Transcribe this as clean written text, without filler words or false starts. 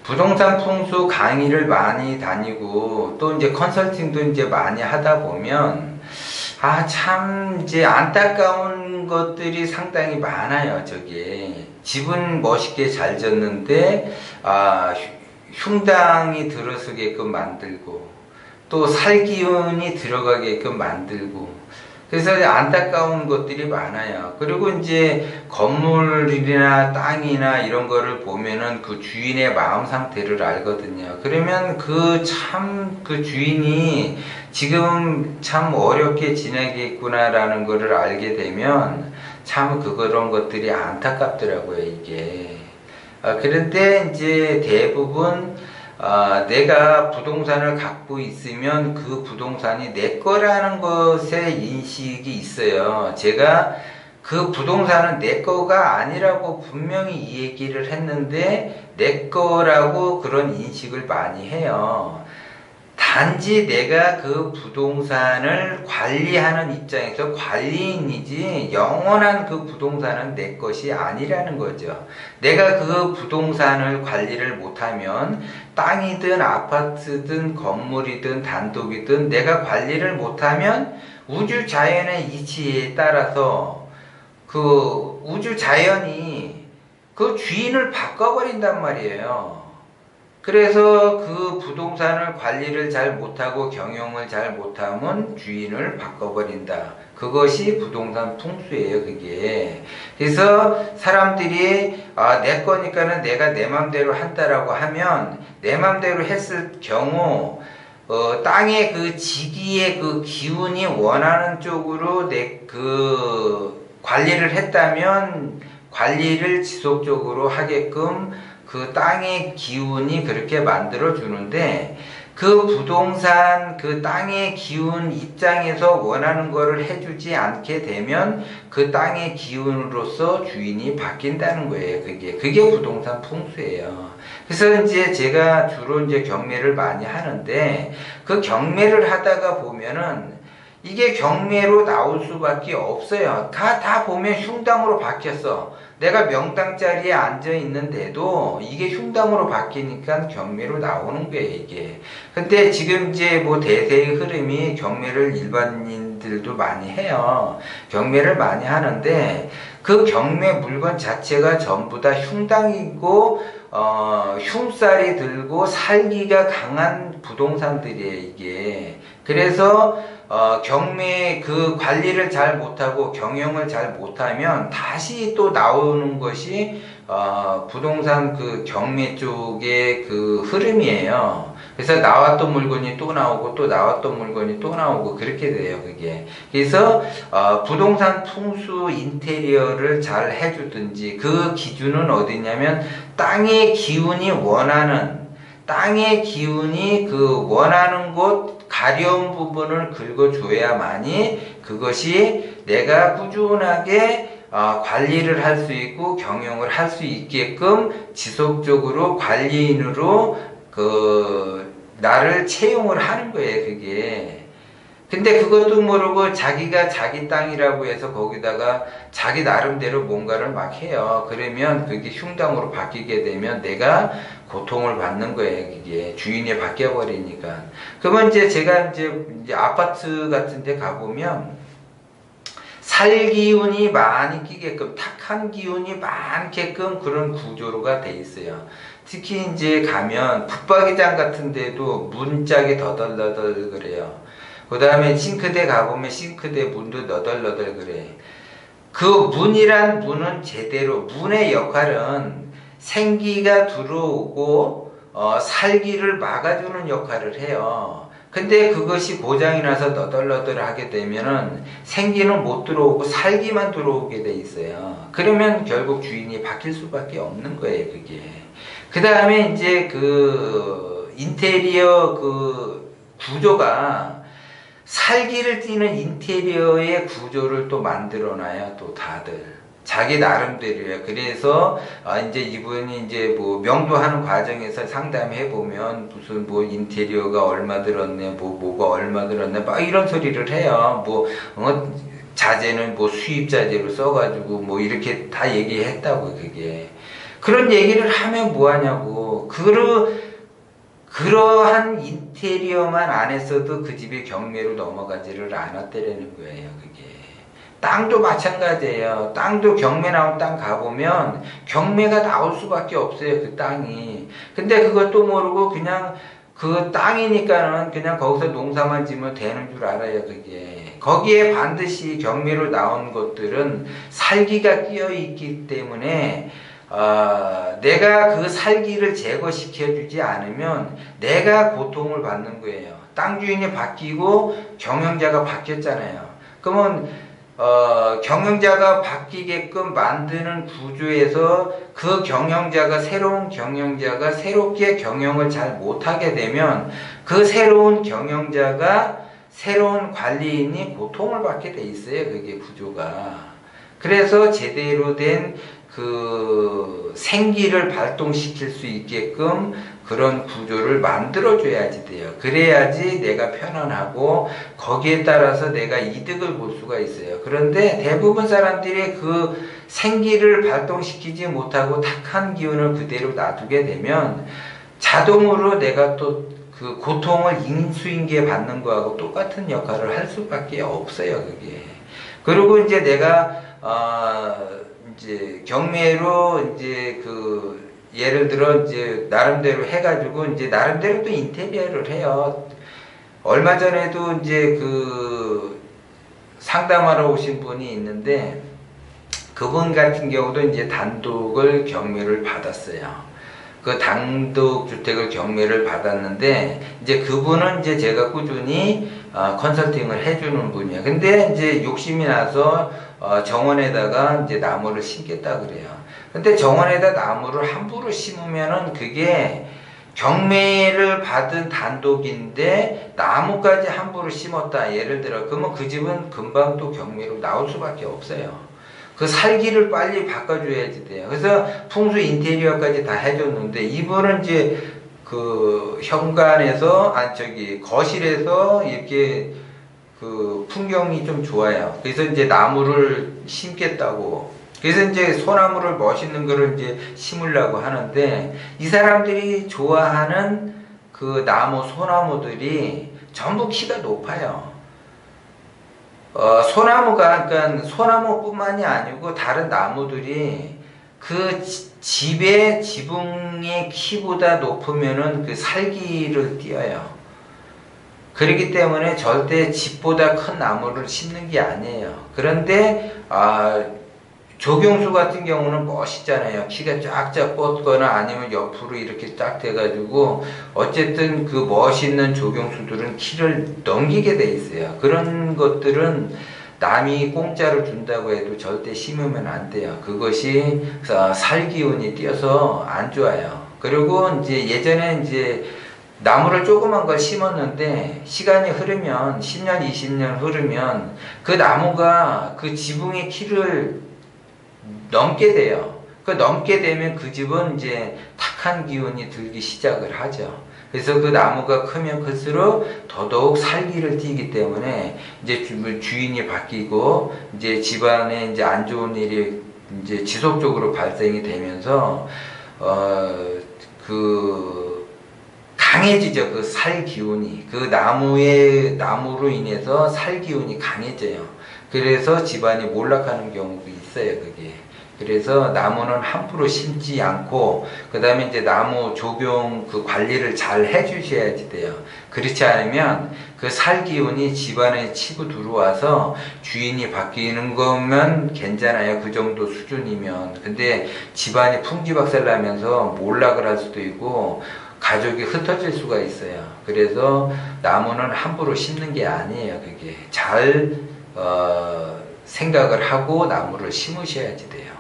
부동산 풍수 강의를 많이 다니고 또 이제 컨설팅도 이제 많이 하다 보면 참 이제 안타까운 것들이 상당히 많아요. 저게 집은 멋있게 잘 졌는데 흉당이 들어서게끔 만들고 또 살기운이 들어가게끔 만들고 그래서 안타까운 것들이 많아요. 그리고 이제 건물이나 땅이나 이런 거를 보면은 그 주인의 마음 상태를 알거든요. 그러면 그 주인이 지금 참 어렵게 지내겠구나라는 거를 알게 되면 참 그런 것들이 안타깝더라고요, 이게. 그런데 이제 대부분 내가 부동산을 갖고 있으면 그 부동산이 내 거라는 것에 인식이 있어요. 제가 그 부동산은 내 거가 아니라고 분명히 이 얘기를 했는데 내 거라고 그런 인식을 많이 해요. 단지 내가 그 부동산을 관리하는 입장에서 관리인이지 영원한 그 부동산은 내 것이 아니라는 거죠. 내가 그 부동산을 관리를 못하면 땅이든 아파트든 건물이든 단독이든 내가 관리를 못하면 우주 자연의 이치에 따라서 그 우주 자연이 그 주인을 바꿔버린단 말이에요. 그래서 그 부동산을 관리를 잘 못하고 경영을 잘 못하면 주인을 바꿔버린다. 그것이 부동산 풍수예요, 그게. 그래서 사람들이 내 거니까는 내가 내 맘대로 한다라고 하면 내 맘대로 했을 경우 땅의 그 지기의 그 기운이 원하는 쪽으로 관리를 했다면 관리를 지속적으로 하게끔 그 땅의 기운이 그렇게 만들어 주는데 그 부동산 그 땅의 기운 입장에서 원하는 거를 해주지 않게 되면 그 땅의 기운으로서 주인이 바뀐다는 거예요. 그게 부동산 풍수예요. 그래서 이제 제가 주로 이제 경매를 많이 하는데 그 경매를 하다가 보면은 이게 경매로 나올 수밖에 없어요. 다 보면 흉당으로 바뀌었어. 내가 명당 자리에 앉아 있는데도 이게 흉당으로 바뀌니까 경매로 나오는 거예요, 이게. 근데 지금 이제 뭐 대세의 흐름이 경매를 일반인들도 많이 해요. 경매를 많이 하는데 그 경매 물건 자체가 전부 다 흉당이고 흉살이 들고 살기가 강한 부동산들이에요, 이게. 그래서 경매 그 관리를 잘 못하고 경영을 잘 못하면 다시 또 나오는 것이 부동산 그 경매 쪽의 그 흐름이에요. 그래서 나왔던 물건이 또 나오고 또 나왔던 물건이 또 나오고 그렇게 돼요, 그게. 그래서 부동산 풍수 인테리어를 잘 해주든지 그 기준은 어디냐면 땅의 기운이 원하는 그 원하는 곳 가려운 부분을 긁어줘야만이 그것이 내가 꾸준하게 관리를 할 수 있고 경영을 할 수 있게끔 지속적으로 관리인으로 나를 채용을 하는 거예요, 그게. 근데 그것도 모르고 자기가 자기 땅이라고 해서 거기다가 자기 나름대로 뭔가를 막 해요. 그러면 그게 흉당으로 바뀌게 되면 내가 고통을 받는 거예요, 그게. 주인이 바뀌어버리니까. 그러면 제가 이제 아파트 같은 데 가보면 살기운이 많이 끼게끔, 탁한 기운이 많게끔 그런 구조로가 돼 있어요. 특히 이제 가면 붙박이장 같은 데도 문짝이 더덜더덜 그래요. 그 다음에 싱크대 가보면 싱크대 문도 너덜너덜 그래. 그 문이란 문은 제대로, 문의 역할은 생기가 들어오고 살기를 막아주는 역할을 해요. 근데 그것이 고장이 나서 너덜너덜 하게 되면은 생기는 못 들어오고 살기만 들어오게 돼 있어요. 그러면 결국 주인이 바뀔 수밖에 없는 거예요, 그게. 그 다음에 이제 그 인테리어 그 구조가 살기를 띠는 인테리어의 구조를 또 만들어놔요, 또 다들. 자기 나름대로요. 그래서 이제 이분이 이제 뭐 명도하는 과정에서 상담해 보면 무슨 뭐 인테리어가 얼마 들었네, 뭐가 얼마 들었네, 막 이런 소리를 해요. 자재는 뭐 수입 자재로 써가지고 뭐 이렇게 다 얘기했다고 그게. 그런 얘기를 하면 뭐하냐고. 그러한 인테리어만 안 했어도 그 집이 경매로 넘어가지를 않았다라는 거예요. 그게 땅도 마찬가지예요. 땅도 경매 나온 땅 가보면 경매가 나올 수밖에 없어요. 그 땅이. 근데 그것도 모르고 그냥 그 땅이니까는 그냥 거기서 농사만 지면 되는 줄 알아요. 그게 거기에 반드시 경매로 나온 것들은 살기가 끼어 있기 때문에 내가 그 살기를 제거시켜주지 않으면 내가 고통을 받는 거예요. 땅 주인이 바뀌고 경영자가 바뀌었잖아요. 그러면 경영자가 바뀌게끔 만드는 구조에서 그 경영자가 새로운 경영자가 새롭게 경영을 잘 못하게 되면 그 새로운 경영자가 새로운 관리인이 고통을 받게 돼 있어요. 그게 구조가. 그래서 제대로 된 그 생기를 발동시킬 수 있게끔 그런 구조를 만들어줘야지 돼요. 그래야지 내가 편안하고 거기에 따라서 내가 이득을 볼 수가 있어요. 그런데 대부분 사람들이 그 생기를 발동시키지 못하고 탁한 기운을 그대로 놔두게 되면 자동으로 내가 또 그 고통을 인수인계 받는 거하고 똑같은 역할을 할 수밖에 없어요. 그게. 그리고 이제 내가 이제 경매로 이제 그 예를 들어 이제 나름대로 해가지고 이제 나름대로 또 인테리어를 해요. 얼마 전에도 이제 그 상담하러 오신 분이 있는데 그분 같은 경우도 이제 단독을 경매를 받았어요. 그 단독 주택을 경매를 받았는데 이제 그분은 이제 제가 꾸준히 컨설팅을 해주는 분이에요. 근데 이제 욕심이 나서 정원에다가 이제 나무를 심겠다 그래요. 근데 정원에다 나무를 함부로 심으면은 그게 경매를 받은 단독인데 나무까지 함부로 심었다. 예를 들어 그러면 그 집은 금방 또 경매로 나올 수밖에 없어요. 그 살기를 빨리 바꿔줘야지 돼요. 그래서 풍수 인테리어까지 다 해줬는데 이분은 이제 그 현관에서 거실에서 이렇게 그 풍경이 좀 좋아요. 그래서 이제 나무를 심겠다고. 그래서 이제 소나무를 멋있는 거를 이제 심으려고 하는데 이 사람들이 좋아하는 그 소나무들이 전부 키가 높아요. 소나무가, 그러니까 소나무뿐만이 아니고 다른 나무들이 그 집의 지붕의 키보다 높으면은 그 살기를 띄어요. 그렇기 때문에 절대 집보다 큰 나무를 심는 게 아니에요. 그런데, 조경수 같은 경우는 멋있잖아요. 키가 쫙쫙 뻗거나 아니면 옆으로 이렇게 딱 돼가지고 어쨌든 그 멋있는 조경수들은 키를 넘기게 돼 있어요. 그런 것들은 남이 공짜로 준다고 해도 절대 심으면 안 돼요. 그것이 살기운이 띄어서 안 좋아요. 그리고 이제 예전에 이제 나무를 조그만 걸 심었는데 시간이 흐르면 10년, 20년 흐르면 그 나무가 그 지붕의 키를 넘게 돼요. 그 넘게 되면 그 집은 이제 탁한 기운이 들기 시작을 하죠. 그래서 그 나무가 크면 클수록 더더욱 살기를 띠기 때문에 이제 주인이 바뀌고 이제 집안에 이제 안 좋은 일이 이제 지속적으로 발생이 되면서 강해지죠. 그 살 기운이. 그 나무로 인해서 살 기운이 강해져요. 그래서 집안이 몰락하는 경우도 있어요. 그게. 그래서 나무는 함부로 심지 않고 그 다음에 이제 나무 조경 그 관리를 잘 해주셔야지 돼요. 그렇지 않으면 그 살기운이 집안에 치고 들어와서 주인이 바뀌는 거면 괜찮아요. 그 정도 수준이면. 근데 집안이 풍지박살 나면서 몰락을 할 수도 있고 가족이 흩어질 수가 있어요. 그래서 나무는 함부로 심는 게 아니에요. 그게 잘 생각을 하고 나무를 심으셔야지 돼요.